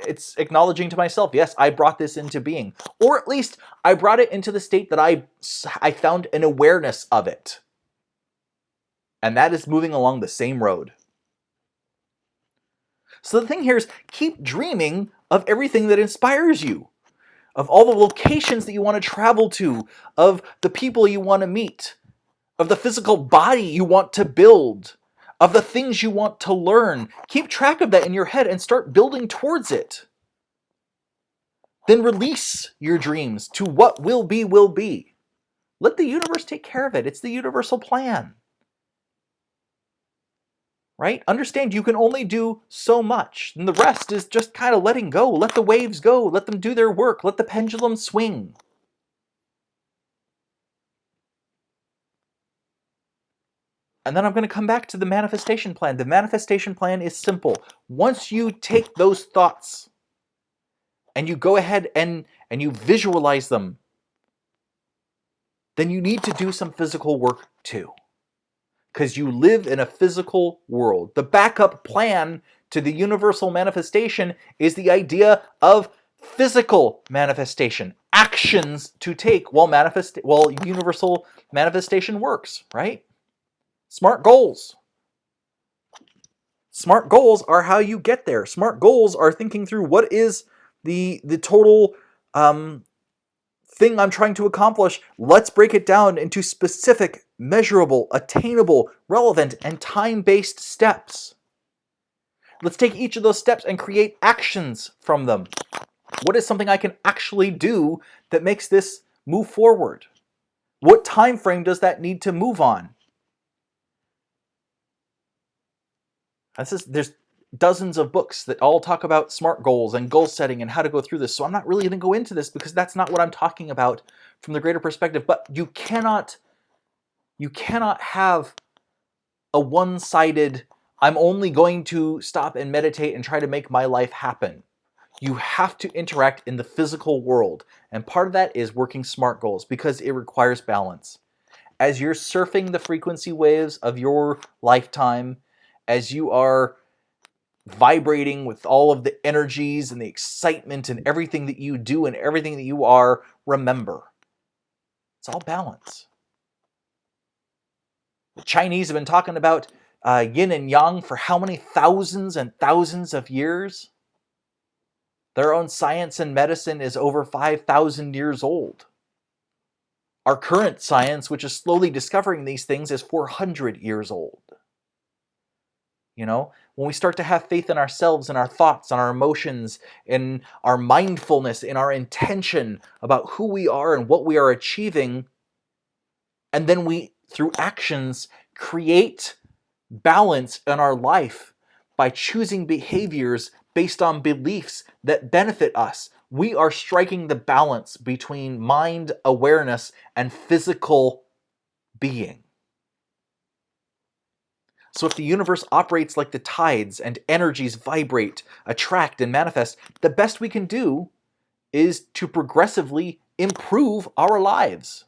it's acknowledging to myself, yes, I brought this into being. Or at least I brought it into the state that I found an awareness of it. And that is moving along the same road. So the thing here is keep dreaming of everything that inspires you, of all the locations that you want to travel to, of the people you want to meet, of the physical body you want to build, of the things you want to learn. Keep track of that in your head and start building towards it. Then release your dreams to what will be, will be. Let the universe take care of it. It's the universal plan. Right? Understand you can only do so much, and the rest is just kind of letting go. Let the waves go. Let them do their work. Let the pendulum swing. And then I'm going to come back to the manifestation plan. The manifestation plan is simple. Once you take those thoughts and you go ahead and you visualize them, then you need to do some physical work too. Because you live in a physical world. The backup plan to the universal manifestation is the idea of physical manifestation. Actions to take while universal manifestation works, right? Smart goals. Smart goals are how you get there. Smart goals are thinking through what is the total thing I'm trying to accomplish. Let's break it down into specific, measurable, attainable, relevant, and time-based steps. Let's take each of those steps and create actions from them. What is something I can actually do that makes this move forward? What time frame does that need to move on? There's dozens of books that all talk about SMART goals and goal setting and how to go through this. So I'm not really going to go into this because that's not what I'm talking about from the greater perspective. But you cannot have a one-sided, I'm only going to stop and meditate and try to make my life happen. You have to interact in the physical world. And part of that is working SMART goals because it requires balance. As you're surfing the frequency waves of your lifetime, as you are vibrating with all of the energies and the excitement and everything that you do and everything that you are, remember, it's all balance. The Chinese have been talking about yin and yang for how many thousands and thousands of years? Their own science and medicine is over 5,000 years old. Our current science, which is slowly discovering these things, is 400 years old. When we start to have faith in ourselves and our thoughts and our emotions, in our mindfulness, in our intention about who we are and what we are achieving, and then we, through actions, create balance in our life by choosing behaviors based on beliefs that benefit us, we are striking the balance between mind awareness and physical being. So if the universe operates like the tides and energies vibrate, attract, and manifest, the best we can do is to progressively improve our lives.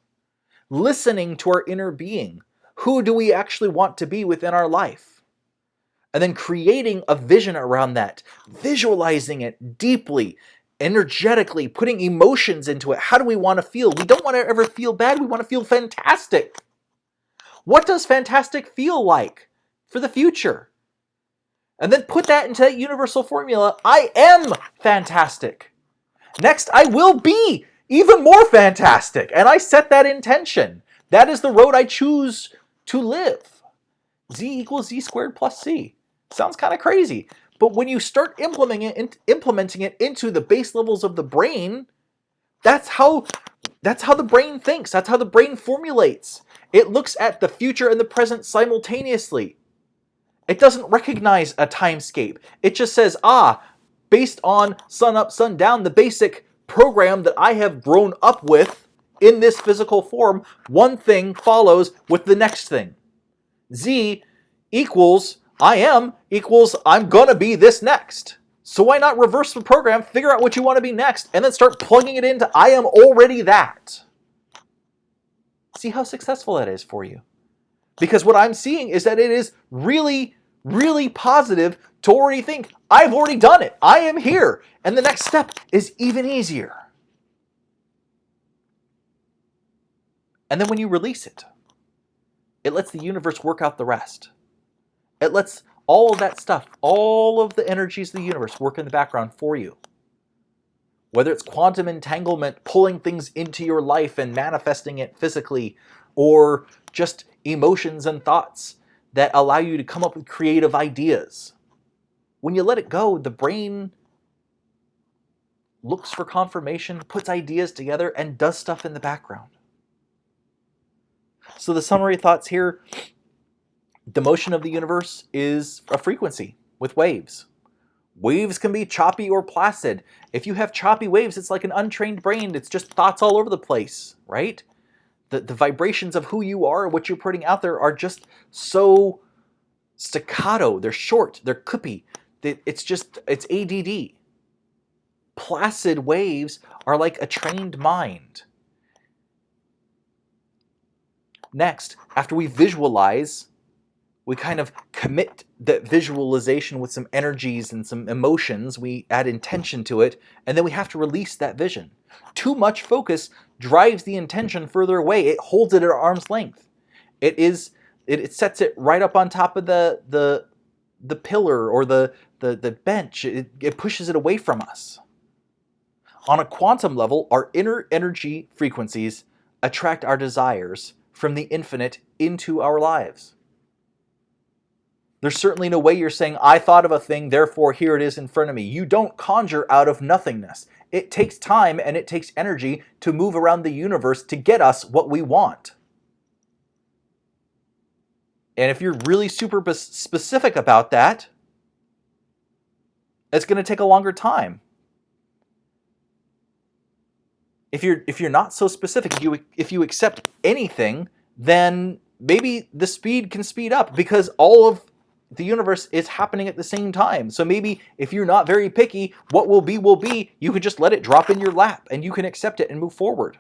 Listening to our inner being. Who do we actually want to be within our life? And then creating a vision around that. Visualizing it deeply, energetically, putting emotions into it. How do we want to feel? We don't want to ever feel bad. We want to feel fantastic. What does fantastic feel like for the future? And then put that into that universal formula. I am fantastic. Next, I will be even more fantastic. And I set that intention. That is the road I choose to live. Z equals Z squared plus C. Sounds kind of crazy. But when you start implementing it into the base levels of the brain, that's how the brain thinks. That's how the brain formulates. It looks at the future and the present simultaneously. It doesn't recognize a timescape. It just says, based on sun up, sun down, the basic program that I have grown up with in this physical form, one thing follows with the next thing. Z equals I am equals I'm gonna be this next. So why not reverse the program, figure out what you want to be next, and then start plugging it into I am already that. See how successful that is for you. Because what I'm seeing is that it is really, really positive to already think, I've already done it. I am here. And the next step is even easier. And then when you release it, it lets the universe work out the rest. It lets all of that stuff, all of the energies of the universe work in the background for you. Whether it's quantum entanglement, pulling things into your life and manifesting it physically, or just emotions and thoughts that allow you to come up with creative ideas. When you let it go, the brain looks for confirmation, puts ideas together, and does stuff in the background. So the summary thoughts here, the motion of the universe is a frequency with waves. Waves can be choppy or placid. If you have choppy waves, it's like an untrained brain. It's just thoughts all over the place, right? The vibrations of who you are, what you're putting out there are just so staccato. They're short. They're clippy. It's ADD. Placid waves are like a trained mind. Next, after we visualize, we kind of commit that visualization with some energies and some emotions. We add intention to it, and then we have to release that vision. Too much focus drives the intention further away. It holds it at arm's length. It sets it right up on top of the pillar or the bench. It pushes it away from us. On a quantum level, our inner energy frequencies attract our desires from the infinite into our lives. There's certainly no way you're saying, I thought of a thing, therefore here it is in front of me. You don't conjure out of nothingness. It takes time and it takes energy to move around the universe to get us what we want. And if you're really super specific about that, it's going to take a longer time. If you're not so specific, if you accept anything, then maybe the speed can speed up because all of the universe is happening at the same time. So maybe if you're not very picky, what will be, you can just let it drop in your lap and you can accept it and move forward.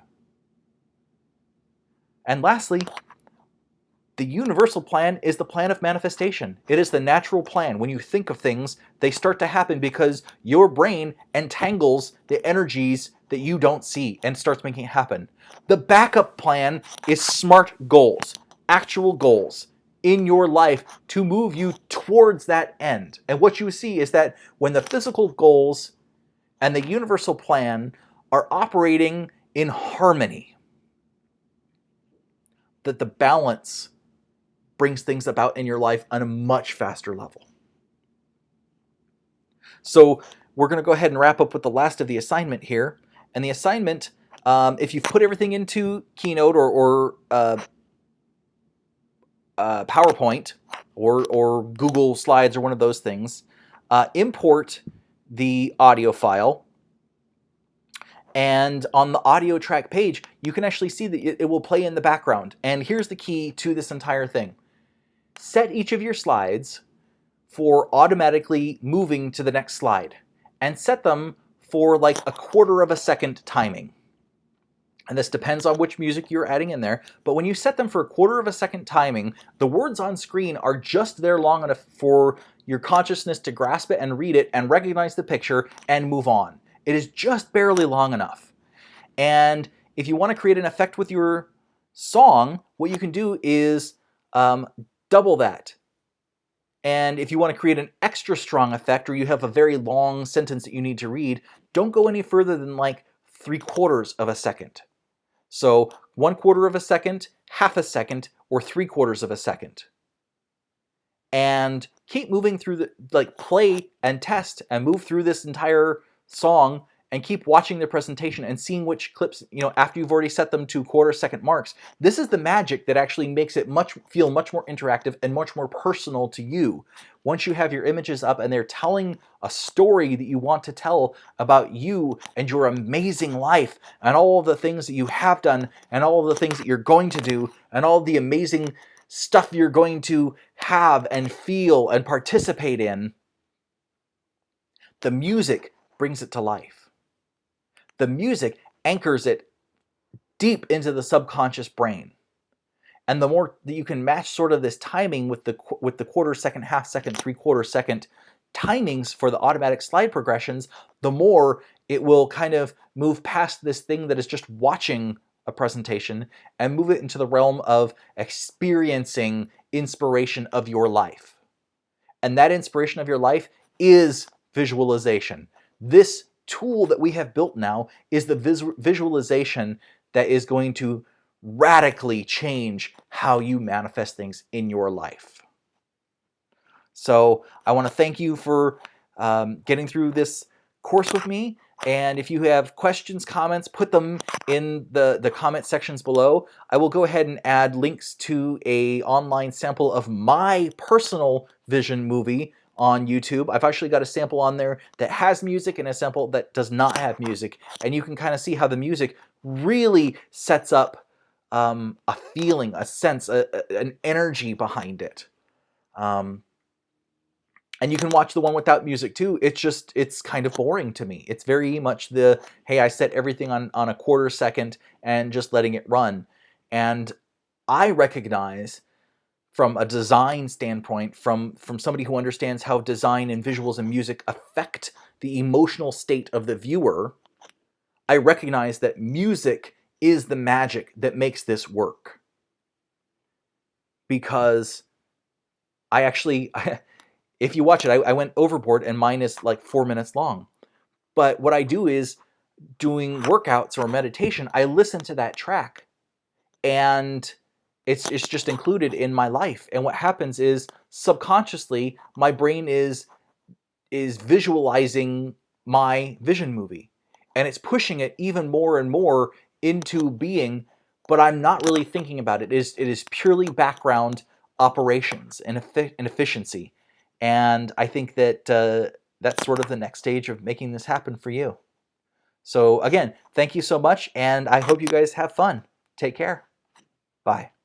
And lastly, the universal plan is the plan of manifestation. It is the natural plan. When you think of things, they start to happen because your brain entangles the energies that you don't see and starts making it happen. The backup plan is smart goals, actual goals in your life to move you towards that end. And what you see is that when the physical goals and the universal plan are operating in harmony, that the balance brings things about in your life on a much faster level. So we're going to go ahead and wrap up with the last of the assignment here. And the assignment, if you've put everything into Keynote or PowerPoint or Google Slides or one of those things, import the audio file. And on the audio track page, you can actually see that it will play in the background. And here's the key to this entire thing. Set each of your slides for automatically moving to the next slide. And set them for like a 1/4 of a second timing. And this depends on which music you're adding in there. But when you set them for a 1/4 of a second timing, the words on screen are just there long enough for your consciousness to grasp it and read it and recognize the picture and move on. It is just barely long enough. And if you want to create an effect with your song, what you can do is double that. And if you want to create an extra strong effect or you have a very long sentence that you need to read, don't go any further than like 3/4 of a second. So 1/4 of a second, half a second, or 3/4 of a second. And keep moving through play and test and move through this entire song and keep watching the presentation and seeing which clips, after you've already set them to 1/4 second marks. This is the magic that actually makes it feel much more interactive and much more personal to you. Once you have your images up and they're telling a story that you want to tell about you and your amazing life and all of the things that you have done and all of the things that you're going to do and all of the amazing stuff you're going to have and feel and participate in, The music brings it to life. The music anchors it deep into the subconscious brain. And the more that you can match sort of this timing with the quarter second, half second, 3/4 second timings for the automatic slide progressions, the more it will kind of move past this thing that is just watching a presentation and move it into the realm of experiencing inspiration of your life. And that inspiration of your life is visualization. This tool that we have built now is the visualization that is going to radically change how you manifest things in your life. So I want to thank you for getting through this course with me. And if you have questions, comments, put them in the comment sections below. I will go ahead and add links to an online sample of my personal vision movie on YouTube. I've actually got a sample on there that has music and a sample that does not have music. And you can kind of see how the music really sets up a feeling, a sense, an energy behind it. And you can watch the one without music too. It's kind of boring to me. It's very much the, hey, I set everything on a quarter second and just letting it run. And I recognize from a design standpoint, from somebody who understands how design and visuals and music affect the emotional state of the viewer, I recognize that music is the magic that makes this work. Because I actually... if you watch it, I went overboard and mine is like 4 minutes long. But what I do is, doing workouts or meditation, I listen to that track. And it's just included in my life. And what happens is, subconsciously, my brain is visualizing my vision movie. And it's pushing it even more and more into being, but I'm not really thinking about it. It is purely background operations and efficiency. And I think that that's sort of the next stage of making this happen for you. So again, thank you so much, and I hope you guys have fun. Take care. Bye.